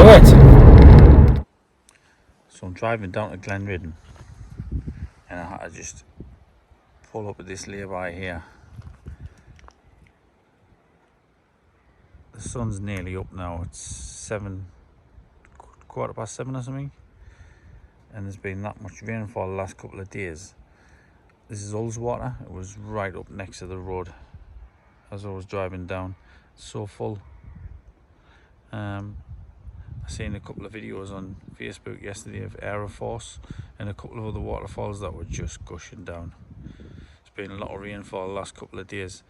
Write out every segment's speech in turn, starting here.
it. So I'm driving down to Glenridding and I had to just pull up at this lay-by here. The sun's nearly up now. It's 7:15 or something, and there's been that much rainfall the last couple of days. This is Ullswater. It was right up next to the road as I was driving down. So full. I seen a couple of videos on Facebook yesterday of Aeroforce and a couple of other waterfalls that were just gushing down. It's been a lot of rainfall the last couple of days,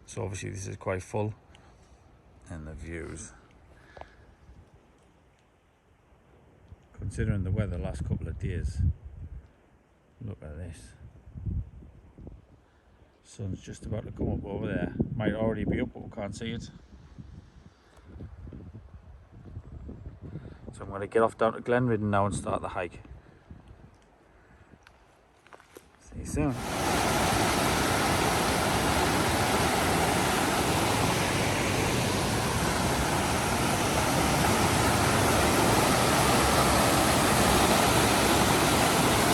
so obviously this is quite full. And the views, considering the weather the last couple of days, look at this. Sun's just about to come up over there. Might already be up, but we can't see it. So I'm going to get off down to Glenridding now and start the hike. See you soon.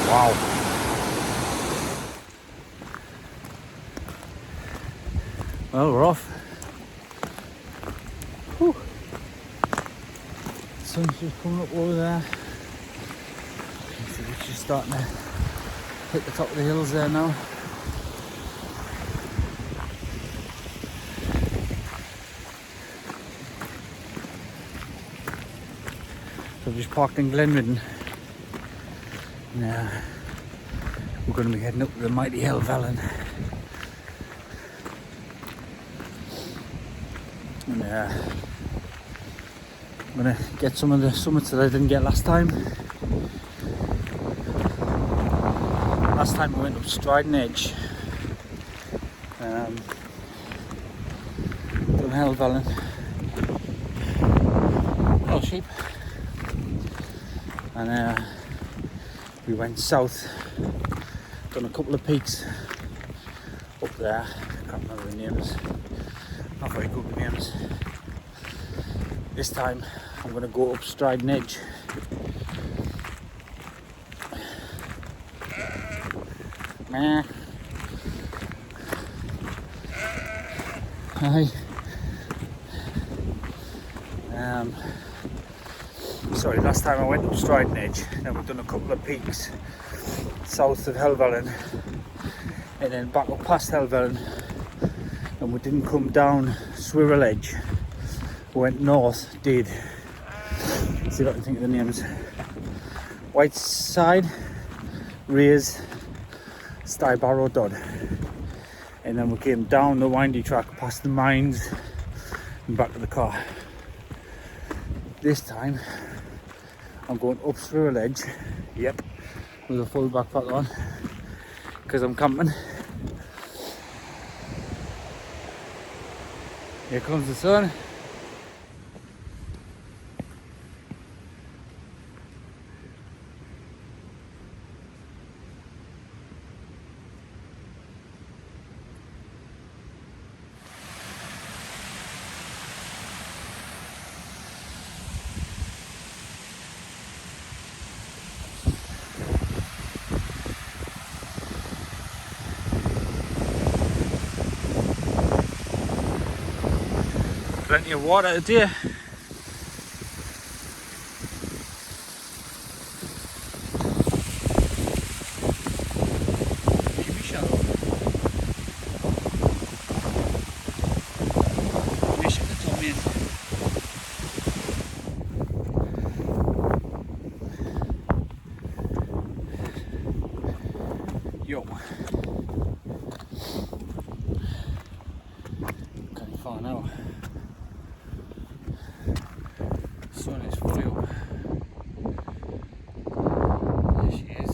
Wow. Well, we're off. Whew. The sun's just coming up over there. It's just starting to hit the top of the hills there now. So I've just parked in Glenridding. Now we're going to be heading up to the mighty Helvellyn, and I'm going to get some of the summits that I didn't get last time. Last time we went up Striding Edge, done Helvellyn, oh sheep, and we went south, done a couple of peaks up there. I can't remember the names, not very good with names. This time I'm going to go up Striding Edge. Hi. Sorry, last time I went up Striding Edge, then we've done a couple of peaks south of Helvellyn and then back up past Helvellyn, and we didn't come down Swivel Edge, we went north, did, see if I can think of the names, Whiteside, Rears, Stybarrow, Dodd, and then we came down the windy track past the mines and back to the car. This time I'm going up Swivel Edge, yep, with a full backpack on, because I'm camping. Here comes the sun. Plenty of water today. Maybe shallow. Fish at the top end. Yo. Can't far now. Sun is fully up. There she is.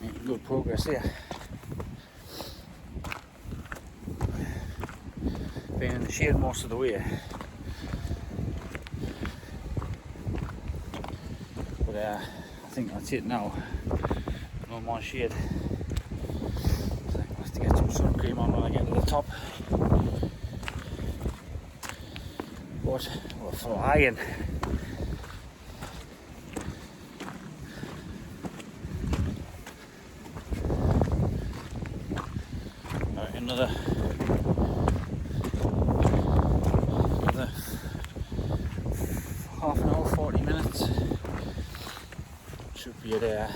Making good progress here. Been in the shade most of the way. But I think that's it now. No more shade. So I have to get some sun cream on when I get to the top. but we're flying. Right, another half an hour, 40 minutes. Should be at the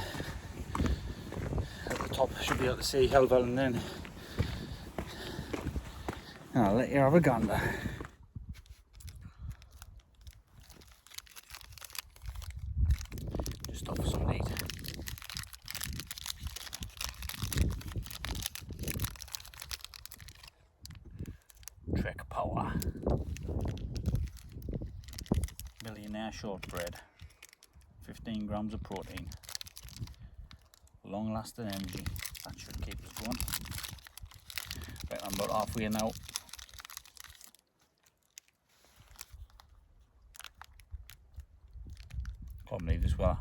top. Should be able to see Helvellyn then. And I'll let you have a gander. Just stop for some heat. Trek Power. Millionaire shortbread. 15 grams of protein. Long lasting energy. That should keep us going. Right, I'm about halfway now. Can't believe this weather.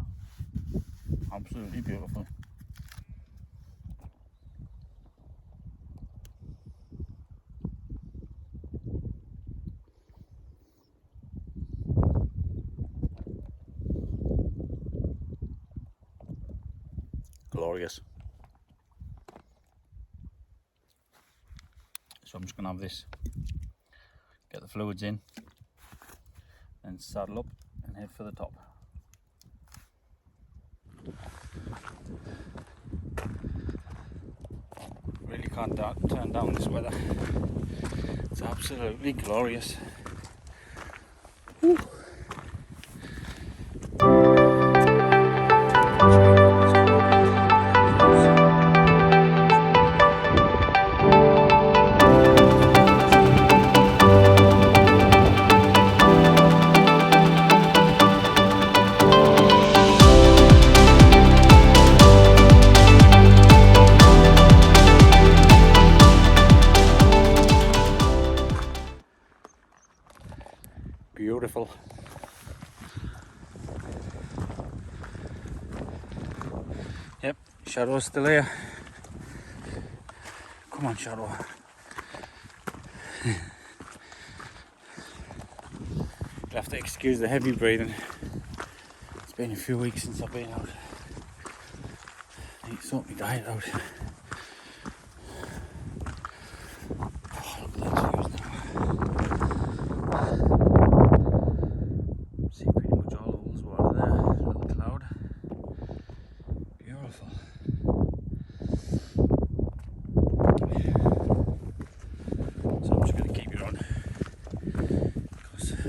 Absolutely beautiful. Glorious. So I'm just going to have this, get the fluids in, and saddle up and head for the top. Really can't turn down this weather. It's absolutely glorious. Woo. Beautiful. Yep, Shadow's still here. Come on, Shadow. You'll have to excuse the heavy breathing. It's been a few weeks since I've been out. I need to sort my diet out. Oh, look at that views now. See pretty much all the holes water there. Little cloud. Beautiful. So I'm just going to keep it on. Because I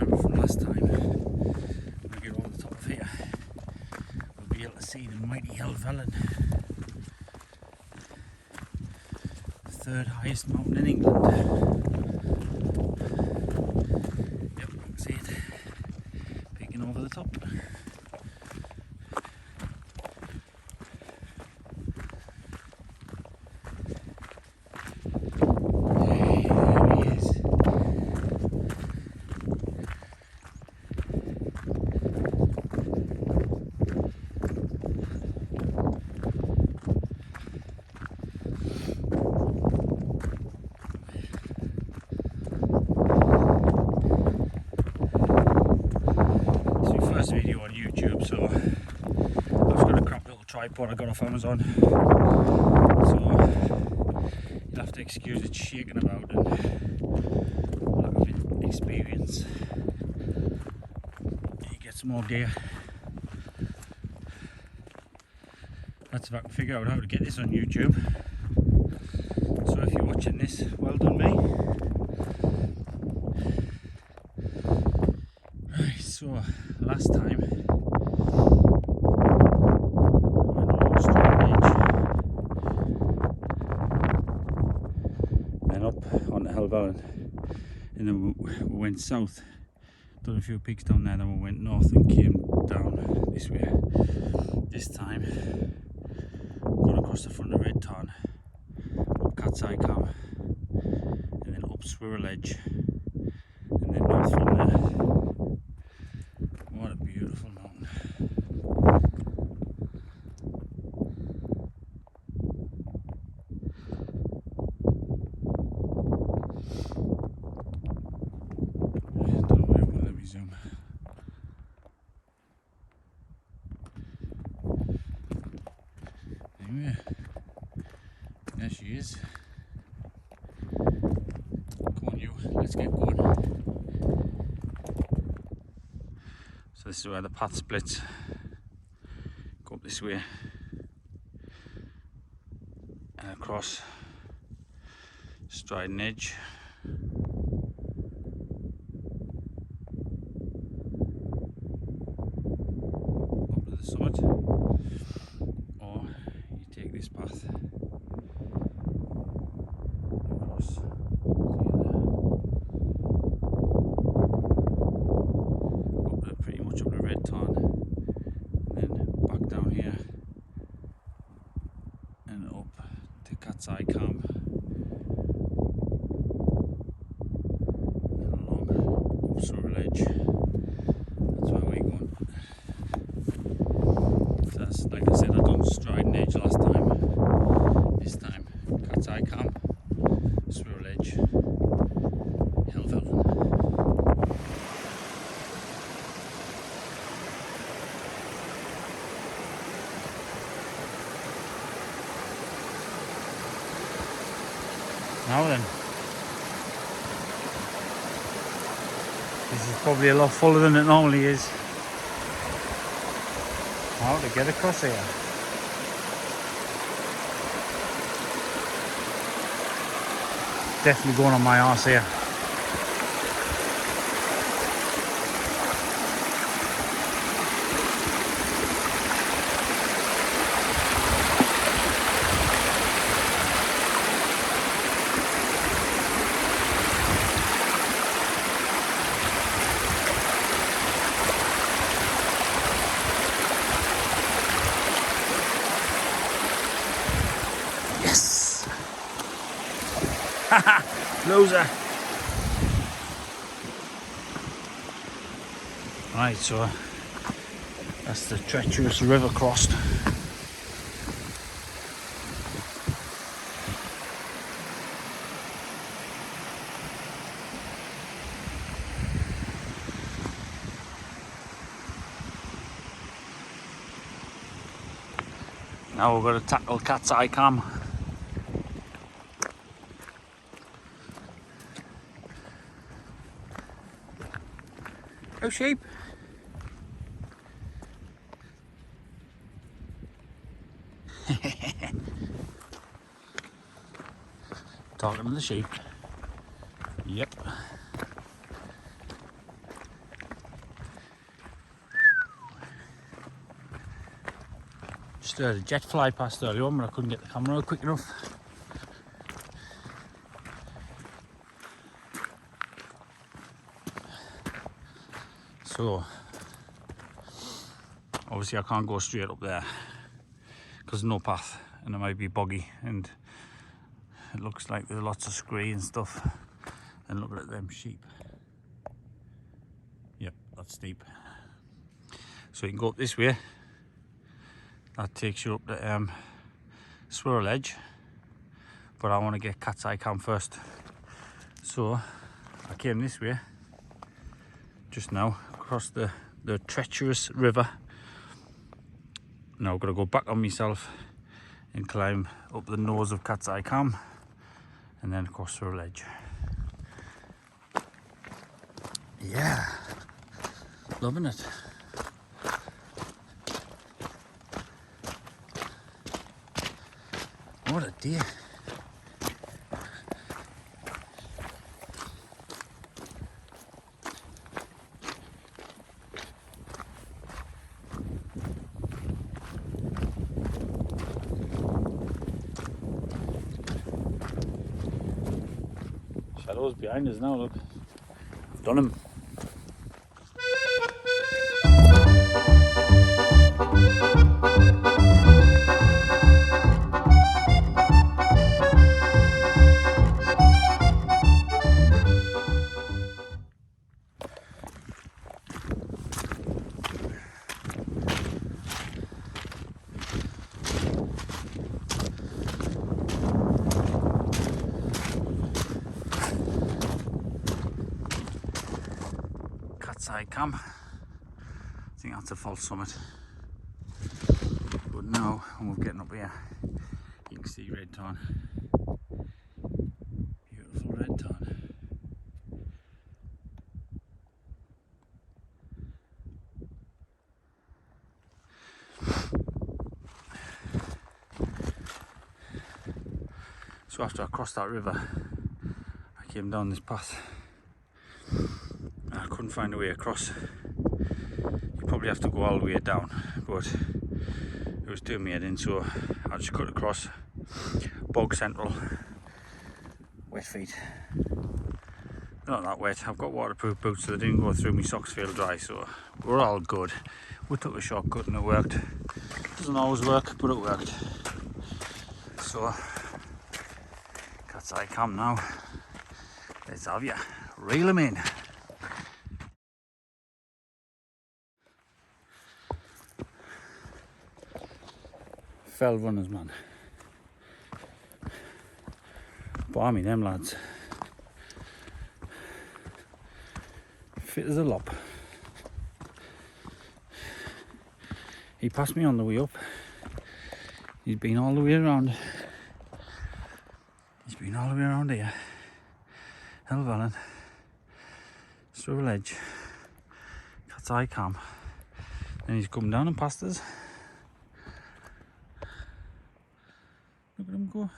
remember from last time, when we get over the top of here, we'll be able to see the mighty Helvellyn. The third highest mountain in England. Yep, I can see it peeking over the top. Video on YouTube, so I've just got a crap little tripod I got off Amazon, so you'll have to excuse it shaking about and lack of experience. You get some more gear. That's if I can figure out how to get this on YouTube. So if you're watching this, well done me. Right, so last time I went along straight edge, then up onto Helvellyn, and then we went south, done a few peaks down there, then we went north and came down this way. This time going across the front of Red Tarn, up Catstye Cam, and then up Swirl Edge, and then north from there. What a beautiful mountain. let's get going. So this is where the path splits. Go up this way and across Striding Edge. Up to the summit, or you take this path across pretty much up the Red Tarn, and then back down here and up to Catstye camp, and along up Surrey Ledge. That's where we're going. So that's, like I said, I done Striding Edge last time. This time Catstye camp, Surrey Ledge, Helvellyn. Now then, this is probably a lot fuller than it normally is. How to get across here? Definitely going on my arse here. Loser. Right, so that's the treacherous river crossed. Now we're going to tackle Catstye Cam. Oh, sheep. Talking to the sheep. Yep. Just heard a jet fly past earlier on, but I couldn't get the camera quick enough. So, obviously I can't go straight up there because there's no path and it might be boggy, and it looks like there's lots of scree and stuff. And look at them sheep. Yep, that's steep. So you can go up this way. That takes you up to Swirl Edge, but I want to get Catstye Camp first. So I came this way just now, across the treacherous river. Now I've got to go back on myself and climb up the nose of Catstye Camp and then across Swirl Edge. Yeah, loving it. What a deer. Shadows behind us now, look. I've done him. Catstye Camp. I think that's a false summit. But now, when we're getting up here, you can see Red Tarn. Beautiful Red Tarn. So after I crossed that river, I came down this path. I couldn't find a way across. You probably have to go all the way down, but it was doing me head in, so I just cut across. Bog central, wet feet. They're not that wet. I've got waterproof boots, so they didn't go through. My socks feel dry, so we're all good. We took a shortcut and it worked. Doesn't always work, but it worked. So Catstye camp now. Let's have ya. Reel them in. Fell runners, man. Barmy them lads. Fit as a lop. He passed me on the way up. He's been all the way around. He's been all the way around here. Helvellyn. Swivel Edge. Catstye camp. Then he's come down and passed us. Look at him go.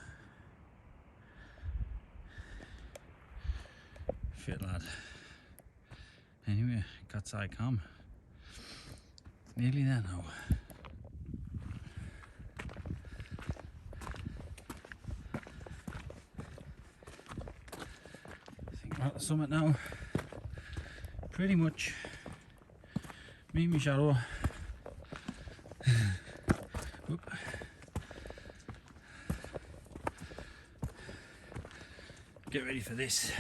Fit lad. Anyway, Catstye camp. Nearly there now. I think we're at the summit now. Pretty much. Me and my shadow. Whoop. Get ready for this.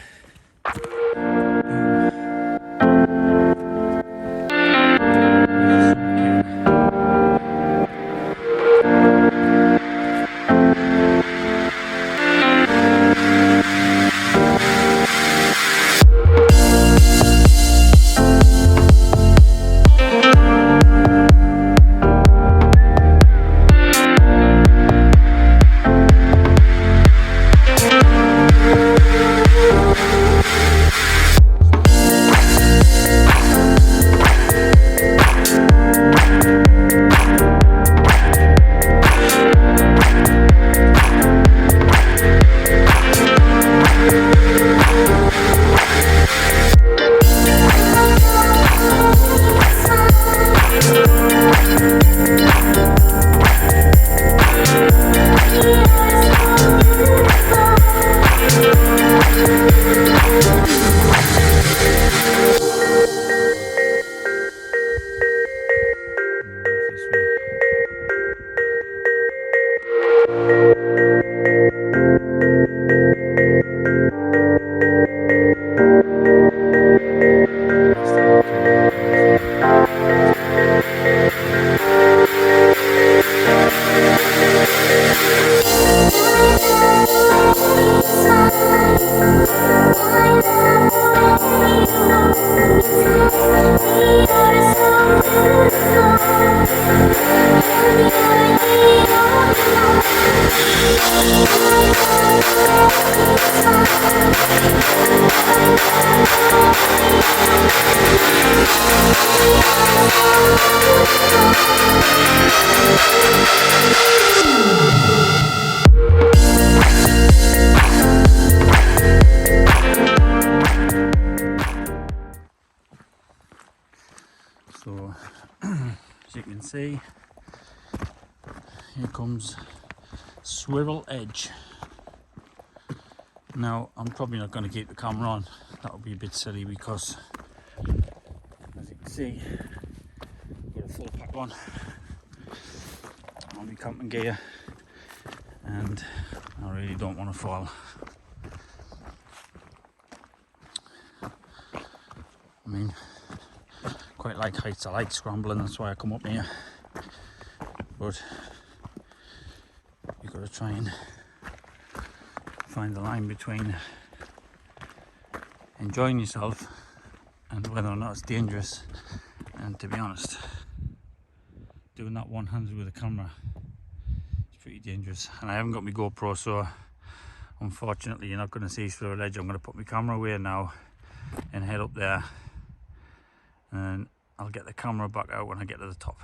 So, as you can see, here comes Swivel Edge. Now, I'm probably not going to keep the camera on. That would be a bit silly because, as you can see, I've got a full pack on my camping gear, and I really don't want to fall. I mean, quite like heights. I like scrambling, that's why I come up here. But you've got to try and find the line between enjoying yourself and whether or not it's dangerous. And to be honest, doing that one-handed with a camera is pretty dangerous. And I haven't got my GoPro, so unfortunately you're not going to see Swivel Edge. I'm going to put my camera away now and head up there, and I'll get the camera back out when I get to the top.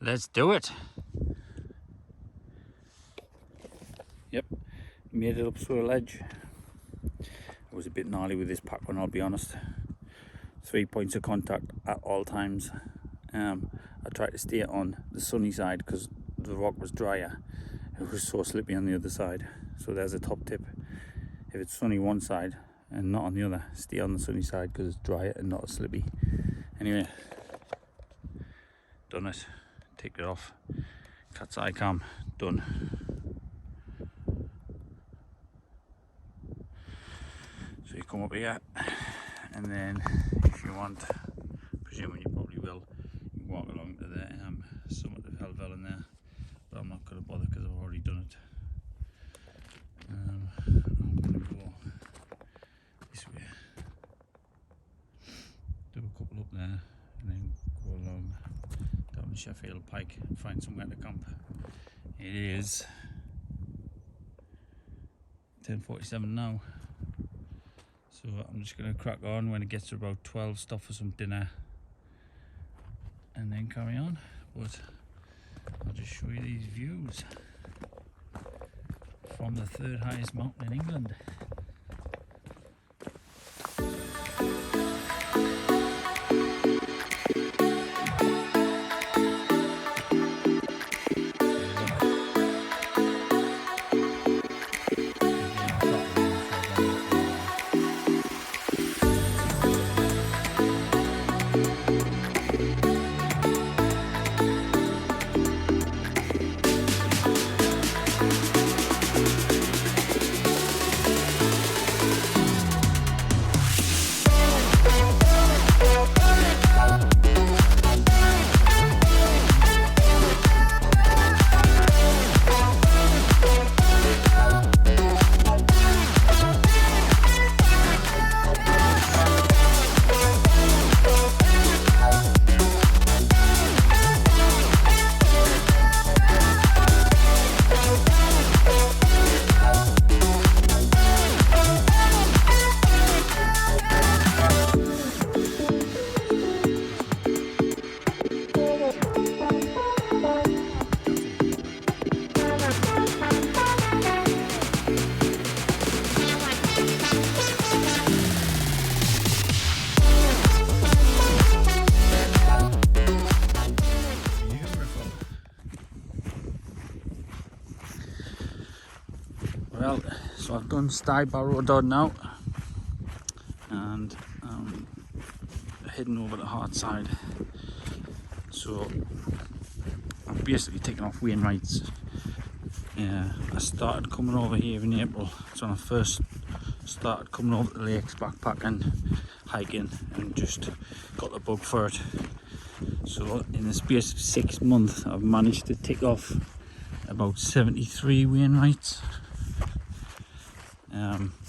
Let's do it. Yep. Made it up to a ledge. It was a bit gnarly with this pack one, I'll be honest. 3 points of contact at all times. I tried to stay on the sunny side because the rock was drier. It was so slippy on the other side. So there's a top tip. If it's sunny one side and not on the other, stay on the sunny side because it's drier and not as slippy. Anyway, done it. Take it off. Catstye cam, done. So you come up here, and then if you want, presuming you probably will, you walk along to the summit of Helvellyn there, but I'm not going to bother because I've already done it. I'm going to go this way, do a couple up there, and then go along down to Sheffield Pike and find somewhere to camp. It is 10:47 now. So I'm just going to crack on. When it gets to about 12, stop for some dinner and then carry on. But I'll just show you these views from the third highest mountain in England. Well, so I've done Stybarrow Dodd now, and I'm heading over to Hartside. So I've basically taken off Wainwrights. I started coming over here in April. It's when I first started coming over to the lakes, backpacking, hiking, and just got the bug for it. So in the space of 6 months, I've managed to tick off about 73 Wainwrights.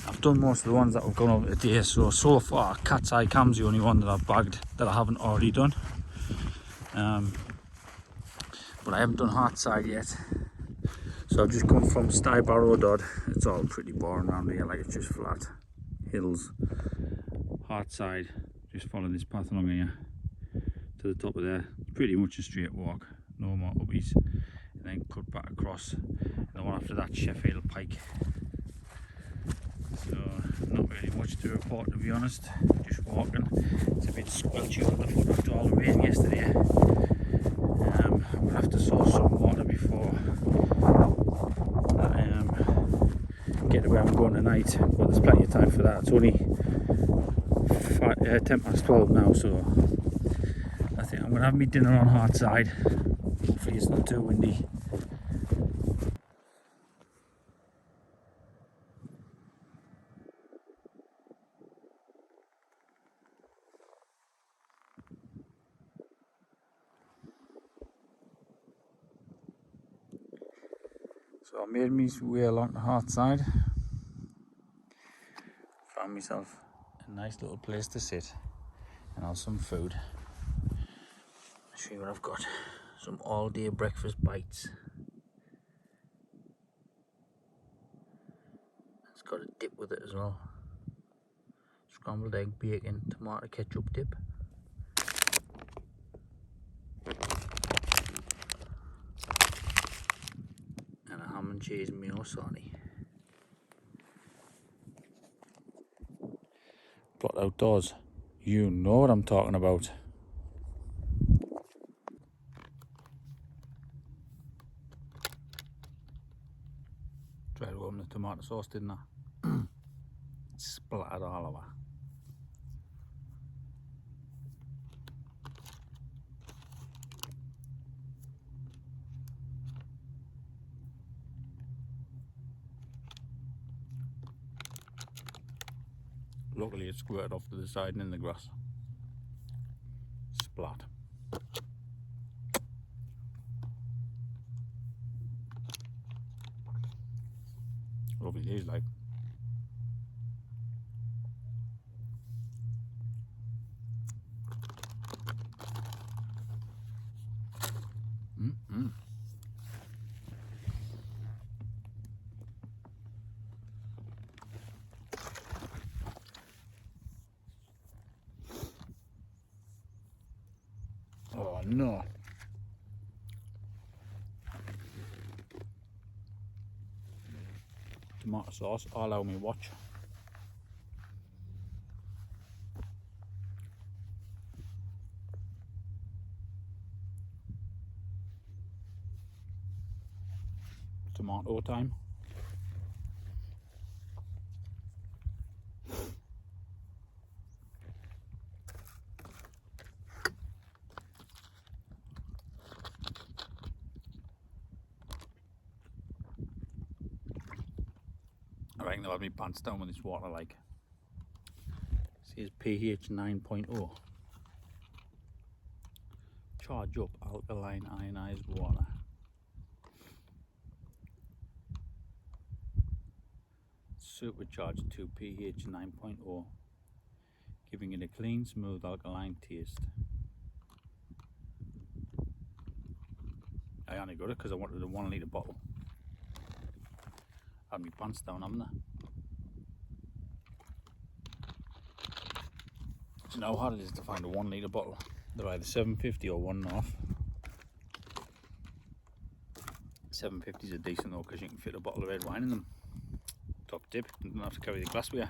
I've done most of the ones that have gone over today, so far Catstye cam's the only one that I've bagged that I haven't already done. But I haven't done Hartside yet. So I've just come from Stybarrow Dodd. It's all pretty boring around here, like it's just flat hills. Hartside, just follow this path along here to the top of there. It's pretty much a straight walk, no more uppies, and then cut back across. And the one after that, Sheffield Pike. So not really much to report, to be honest. Just walking. It's a bit squelchy underfoot after all the rain yesterday. I'm gonna have to source some water before I get to where I'm going tonight. But there's plenty of time for that. It's only 10:12 now, so I think I'm gonna have my dinner on Hartside. Hopefully it's not too windy. So I made my way along the Hartside, found myself a nice little place to sit and have some food. I'll show you what I've got. Some all day breakfast bites. It's got a dip with it as well. Scrambled egg, bacon, tomato ketchup dip. And a ham and cheese mayo sarnie. Plot Outdoors. You know what I'm talking about. Tried to open the tomato sauce, didn't I? Splattered all over. Luckily it squirted off to the side and in the grass. Splat. Lovely days, like. Oh no. Tomato sauce, allow me watch. Tomato time. I reckon I'll have my pants down with this water, like. It says pH 9.0. Charge up alkaline ionized water. Supercharged to pH 9.0, giving it a clean, smooth, alkaline taste. I only got it because I wanted a 1 litre bottle. I had my pants down, haven't I? Do you know how hard it is to find a 1 litre bottle? They're either $7.50 or $1.5. $7.50s are decent though, because you can fit a bottle of red wine in them. Top tip, you don't have to carry the glass with you.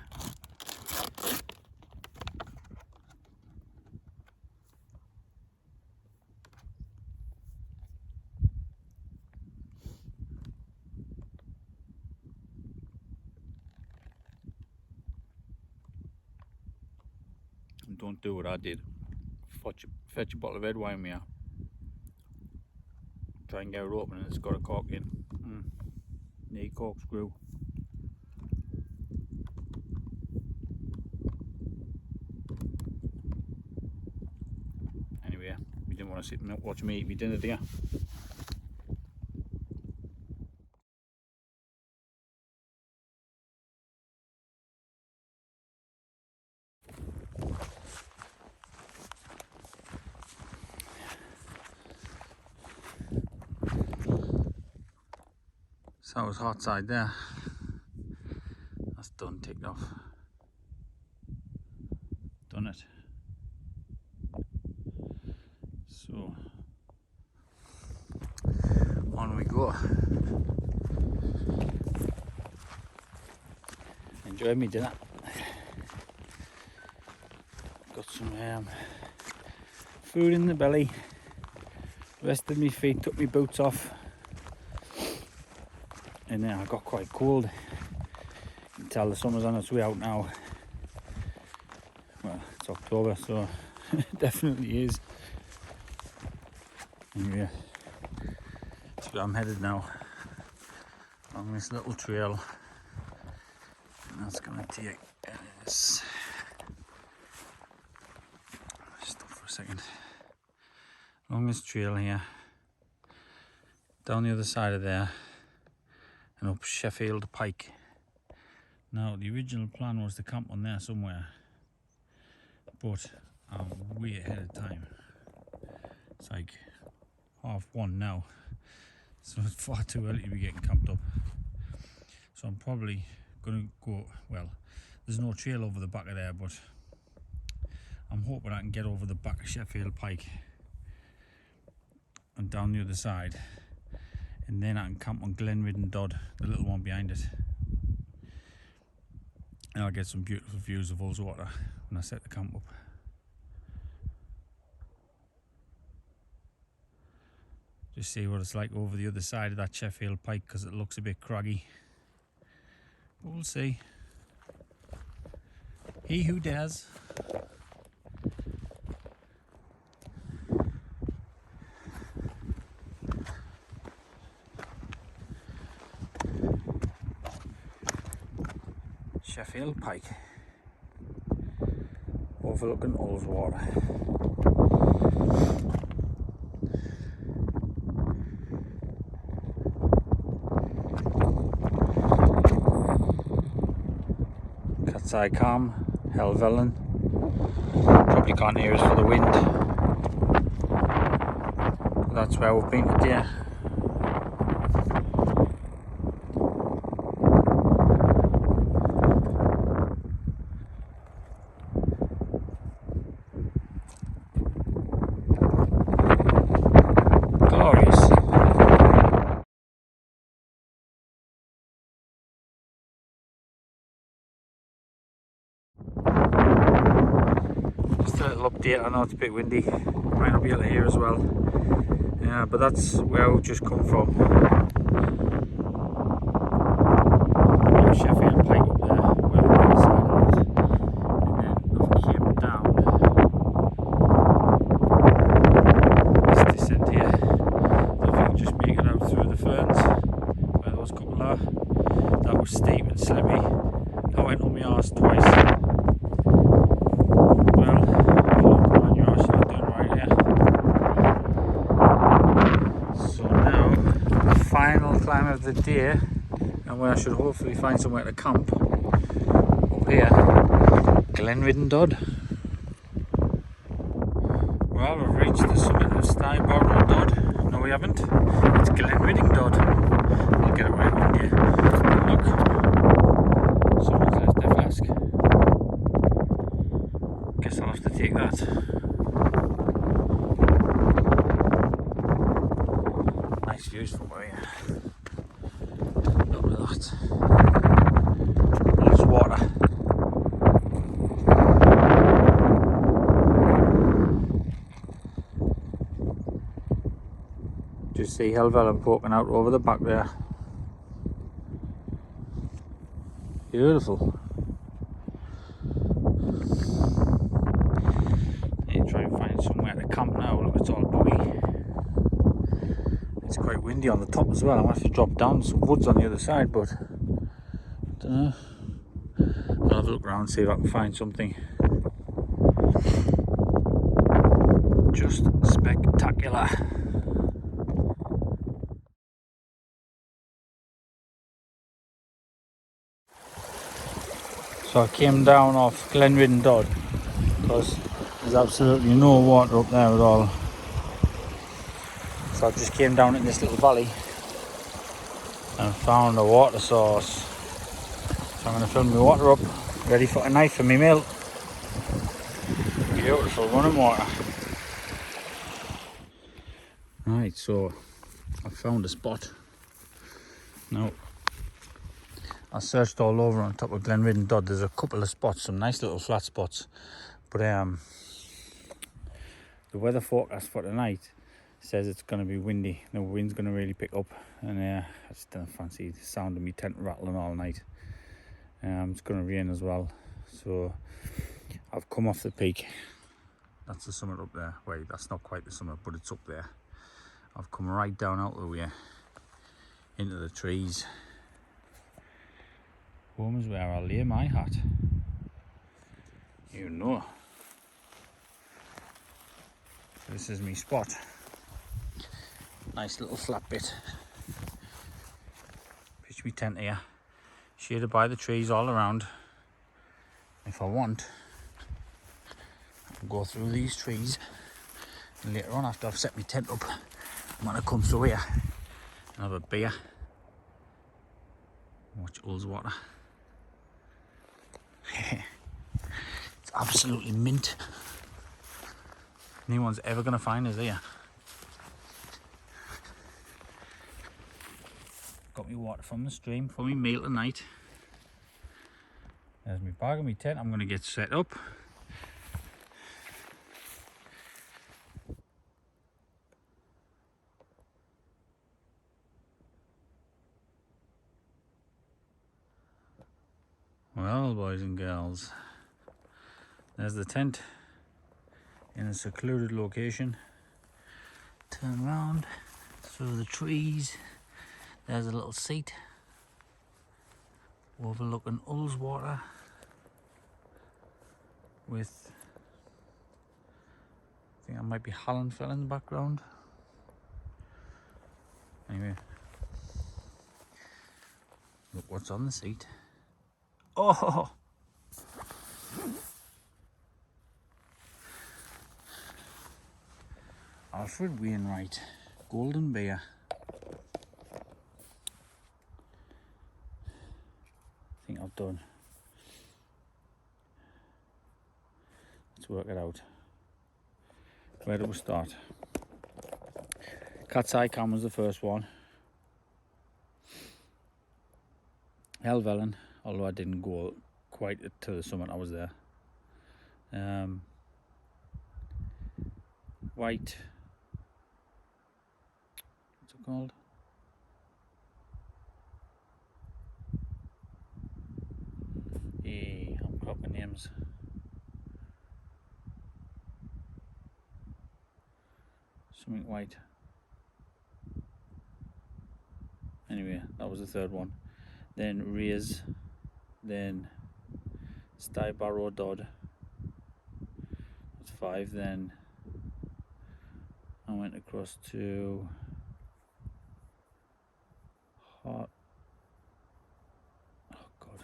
And don't do what I did. Fetch a bottle of red wine with you. Try and get it open and it's got a cork in. Need corkscrew. Anyway, you didn't want to sit and watch me eat my dinner, do you? So that was Hartside there. That's done, ticked off. Done it. So on we go. Enjoy me dinner. Got some food in the belly. Rested my feet, took my boots off. And then I got quite cold. You can tell the summer's on its way out now. Well, it's October, so it definitely is. Anyway, so I'm headed now along this little trail, and that's going to take us. Stop for a second. Along this trail here, down the other side of there, and up Sheffield Pike. Now the original plan was to camp on there somewhere, but I'm way ahead of time. It's like 1:30 now, so it's far too early to be getting camped up. So I'm probably gonna go, well, there's no trail over the back of there, but I'm hoping I can get over the back of Sheffield Pike and down the other side, and then I can camp on Glenridding Dodd, the little one behind it. and I'll get some beautiful views of Ullswater when I set the camp up. Just see what it's like over the other side of that Sheffield Pike, because it looks a bit craggy. But we'll see. He who dares. Sheffield Pike, overlooking Ullswater. Catstye calm, Helvellyn. Probably can't hear us for the wind. But that's where we've been today. Update. I know it's a bit windy, you might not be able to hear as well, but that's where we've just come from. Sheffield Pike up there, where the other side of it, and then I came down this descent here. I don't think I can just make it out through the ferns where those couple are. That was steep and slippy. I went on my arse twice. Climb of the day, and where I should hopefully find somewhere to camp up here, Glenridding Dodd. Well, we've reached the summit of Stybarrow Dodd. No, we haven't. It's Glenridding Dodd. I'll get it right one day. Look, someone's left their flask. Guess I'll have to take that. Nice views from where here. Ullswater. Just see Helvellyn poking out over the back there. Beautiful. Need to try and find somewhere to camp now. Look, it's all buggy. It's quite windy on the top as well. I'm going to have to drop down some woods on the other side, but I don't know. I'll have a look around, see if I can find something just spectacular. So I came down off Glenridding Dodd because there's absolutely no water up there at all. So I just came down in this little valley and found a water source. So I'm going to fill my water up, ready for tonight for my meal. Beautiful running water. Right, so I found a spot. Now, I searched all over on top of Glenridding Dodd. There's a couple of spots, some nice little flat spots. But the weather forecast for tonight says it's going to be windy. The wind's going to really pick up, and I just don't fancy the sound of me tent rattling all night. It's going to rain as well, so I've come off the peak. That's the summit up there. Wait, that's not quite the summit, but it's up there. I've come right down out of the way into the trees. Home is where I lay my hat. You know. This is my spot. Nice little flat bit. Pitch me tent here. Shaded by the trees all around. If I want, I can go through these trees, and later on, after I've set my tent up, I'm going to come through here and have a beer. Watch Ullswater. It's absolutely mint. No one's ever going to find us here. Got me water from the stream for me meal tonight. There's my bag of my tent. I'm going to get set up. Well, boys and girls, there's the tent in a secluded location. Turn around through the trees. There's a little seat overlooking Ullswater with, I think that might be Helvellyn in the background. Anyway, look what's on the seat. Oh! Alfred Wainwright, golden beer. I think I've done. Let's work it out. Where do we start? Catstye Cam was the first one. Helvellyn, although I didn't go quite to the summit, I was there. White, what's it called? Hey, I'm cropping names. Something white. Anyway, that was the third one. Then Raise, then Stybarrow Dodd. That's 5. Then I went across to oh God,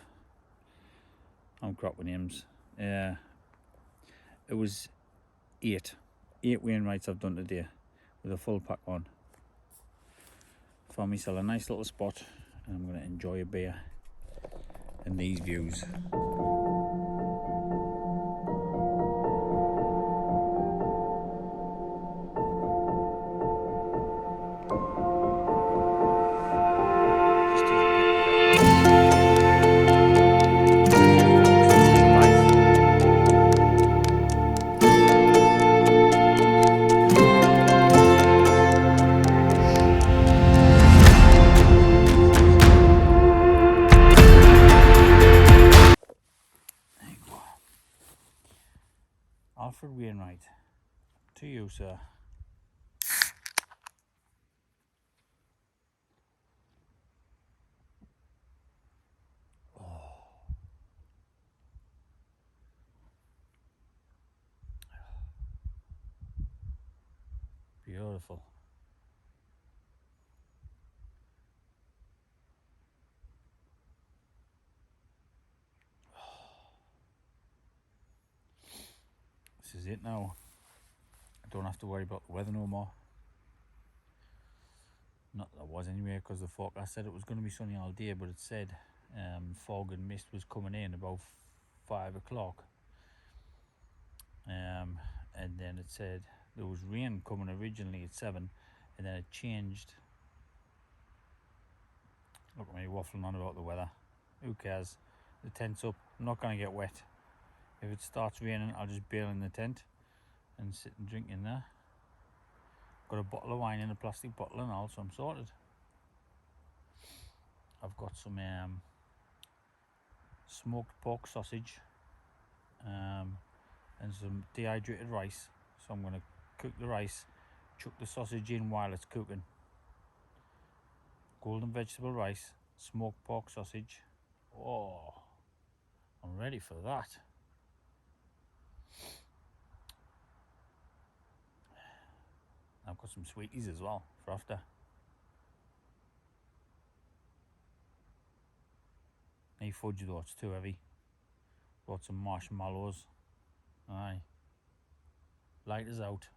I'm crap with names. Yeah, it was 8 Wainwrights I've done today with a full pack on. Found myself a nice little spot, and I'm going to enjoy a beer and these views. Alfred Wainwright, to you, sir. Oh. Beautiful. This is it now. I don't have to worry about the weather no more. Not that I was anyway, because the forecast said it was going to be sunny all day, but it said fog and mist was coming in about 5 o'clock. And then it said there was rain coming originally at 7, and then it changed. Look at me waffling on about the weather. Who cares? The tent's up. I'm not going to get wet. If it starts raining, I'll just bail in the tent and sit and drink in there. Got a bottle of wine in a plastic bottle and all, so I'm sorted. I've got some smoked pork sausage and some dehydrated rice. So I'm going to cook the rice, chuck the sausage in while it's cooking. Golden vegetable rice, smoked pork sausage. Oh, I'm ready for that. I've got some sweeties as well for after. Need fudge though, it's too heavy. Brought some marshmallows. Aye. Light is out.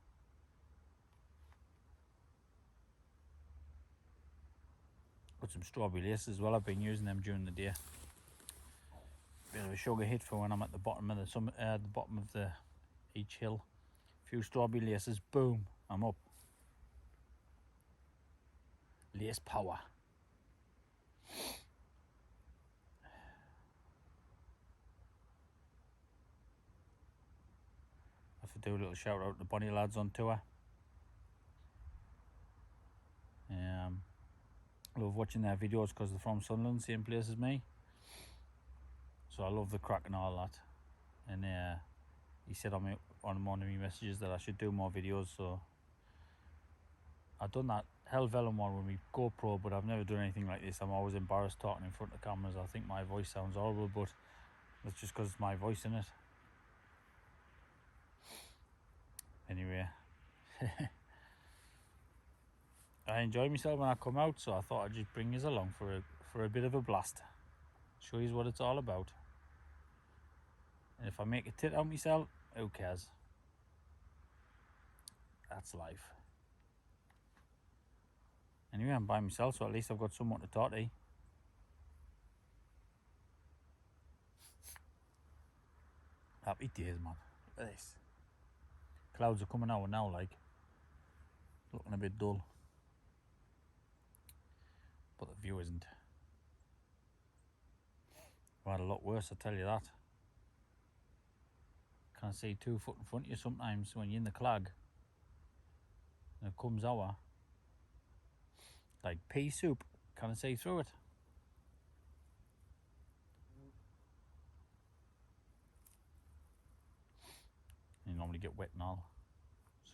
Got some strawberry lace as well. I've been using them during the day. Bit of a sugar hit for when I'm at the bottom of the bottom of each hill. A few strawberry laces, boom, I'm up. Lace power. have to do a little shout out to the Bonnie lads on tour. Love watching their videos because they're from Sunderland, same place as me. So I love the crack and all that. And he said on one of my messages that I should do more videos, so I've done that Helvellyn one with my GoPro, but I've never done anything like this. I'm always embarrassed talking in front of cameras. I think my voice sounds horrible, but that's just because it's my voice, in it. Anyway, I enjoy myself when I come out, so I thought I'd just bring you along for a bit of a blast. Show you what it's all about. And if I make a tit out myself, who cares? That's life. Anyway, I'm by myself, so at least I've got someone to talk to. Happy days, man. Look at this. Clouds are coming out now, like. Looking a bit dull. But the view isn't. I've had a lot worse, I tell you that. Can't see 2 foot in front of you sometimes when you're in the clag. And it comes over. Like pea soup, can't see through it. You normally get wet and all.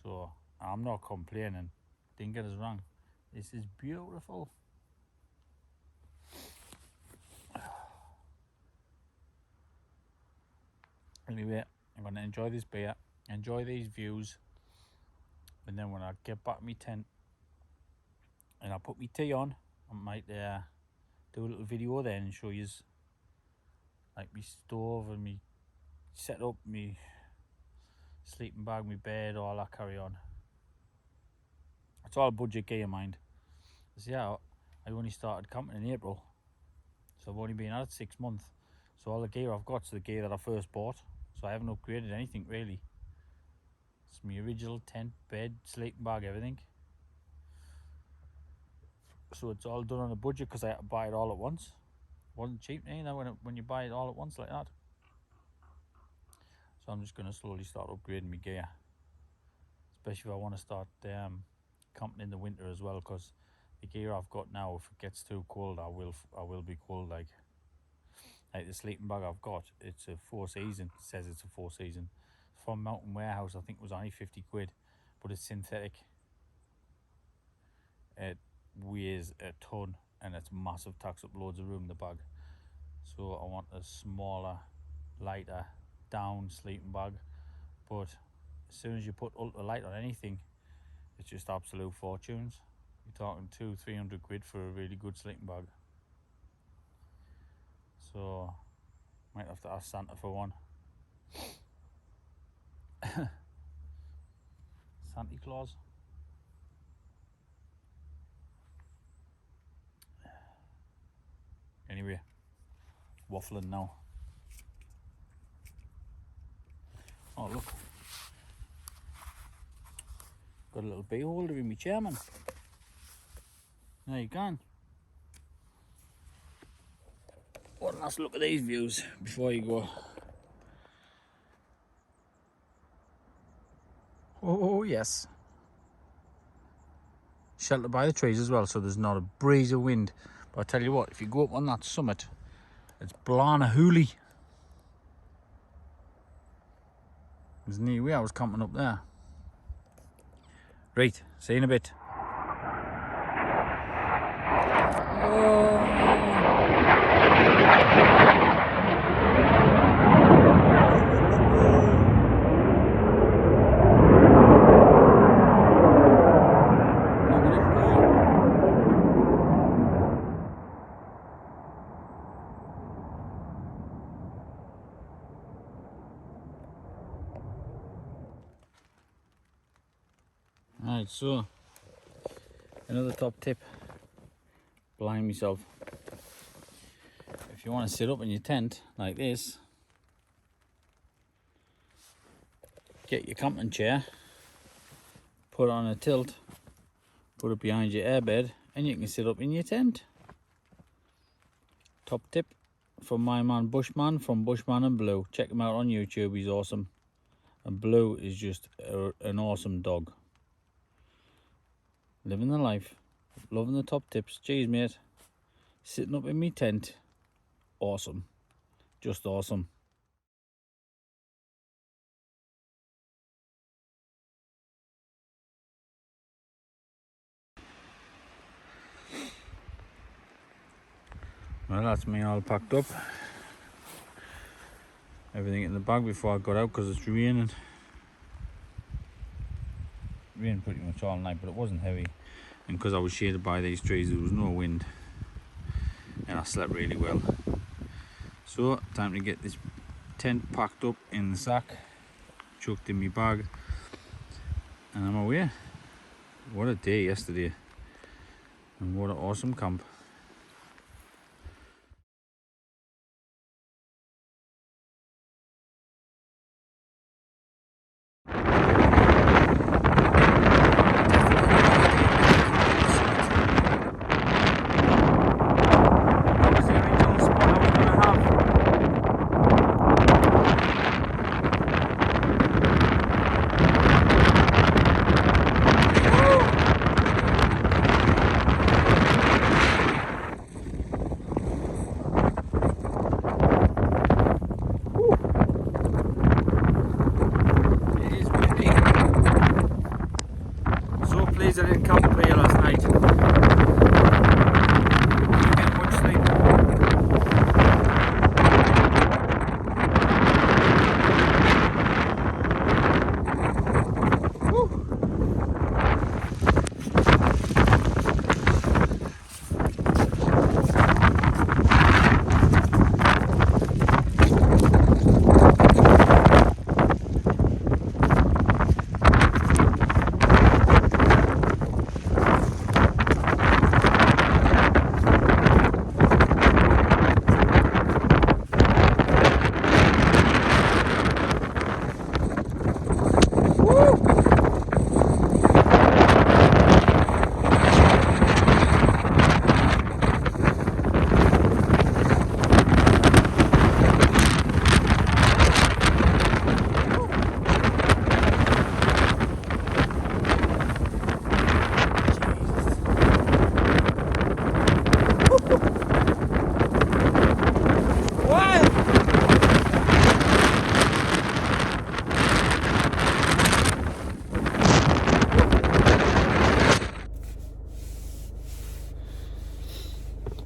So I'm not complaining. Didn't get us wrong. This is beautiful. Anyway, I'm going to enjoy this beer, enjoy these views, and then when I get back to my tent and I put my tea on, I might do a little video then and show you like my stove and me set up, me sleeping bag, my bed, all that carry on. It's all budget gear, mind. So yeah, I only started camping in April, so I've only been at it 6 months. So all the gear I've got is the gear that I first bought. So I haven't upgraded anything really. It's my original tent, bed, sleeping bag, everything. So it's all done on a budget because I had to buy it all at once. It wasn't cheap, you know, when you buy it all at once like that. So I'm just going to slowly start upgrading my gear. Especially if I want to start camping in the winter as well, because the gear I've got now, if it gets too cold, I will be cold. Like the sleeping bag I've got, it's a 4-season. It says it's a 4-season. From Mountain Warehouse, I think it was only 50 quid, but it's synthetic. It weighs a ton and it's massive, takes up loads of room in the bag. So I want a smaller, lighter, down sleeping bag. But as soon as you put ultralight on anything, it's just absolute fortunes. You're talking 200-300 quid for a really good sleeping bag. So might have to ask Santa for one. Santa Claus. Anyway, waffling now. Oh look, got a little bee holder in my chair, man. There you can. One last look at these views before you go. Oh yes. Sheltered by the trees as well, so there's not a breeze of wind. But I tell you what, if you go up on that summit, it's Blarney. There's near where I was camping up there. Right, see you in a bit. Right, so another top tip, blind myself. If you want to sit up in your tent like this, get your camping chair, put it on a tilt, put it behind your airbed, and you can sit up in your tent. Top tip from my man Bushman from Bushman and Blue. Check him out on YouTube, he's awesome. And Blue is just an awesome dog. Living the life, loving the top tips. Jeez, mate. Sitting up in me tent. Awesome. Just awesome. Well, that's me all packed up. Everything in the bag before I got out because it's raining. It rained pretty much all night, but it wasn't heavy. And because I was shaded by these trees, there was no wind. And I slept really well. So, time to get this tent packed up in the sack, chucked in my bag, and I'm away. What a day yesterday. And what an awesome camp. I didn't camp up here last night. Didn't get much sleep.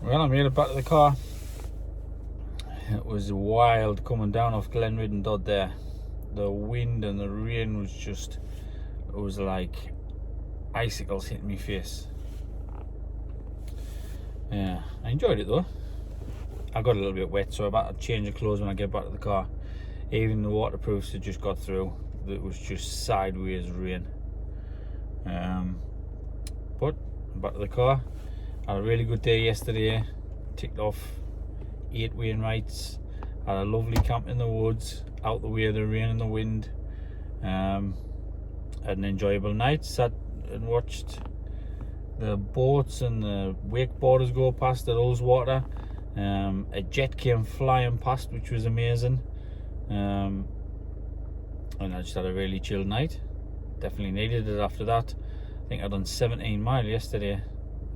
Well, I made it back to the car. It was wild coming down off Glenridding Dodd there. The wind and the rain was just, it was like icicles hitting my face. Yeah, I enjoyed it though. I got a little bit wet, so I had to change the clothes when I get back to the car. Even the waterproofs had just got through. It was just sideways rain. But I'm back to the car. Had a really good day yesterday. Ticked off 8 Wainwrights. Had a lovely camp in the woods, out the way of the rain and the wind. Had an enjoyable night. Sat and watched the boats and the wakeboarders go past at Ullswater. A jet came flying past, which was amazing. And I just had a really chill night. Definitely needed it after that. I think I done 17 miles yesterday,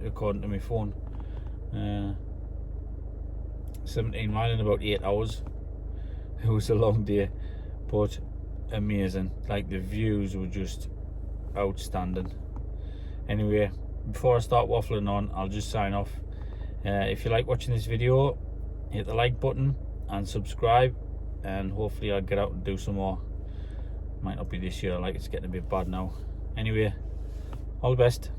according to my phone. 17 miles in about 8 hours. It was a long day, but amazing. Like, the views were just outstanding. Anyway, before I start waffling on, I'll just sign off. If you like watching this video, hit the like button and subscribe, and hopefully I'll get out and do some more. Might not be this year, like, it's getting a bit bad now. Anyway, all the best.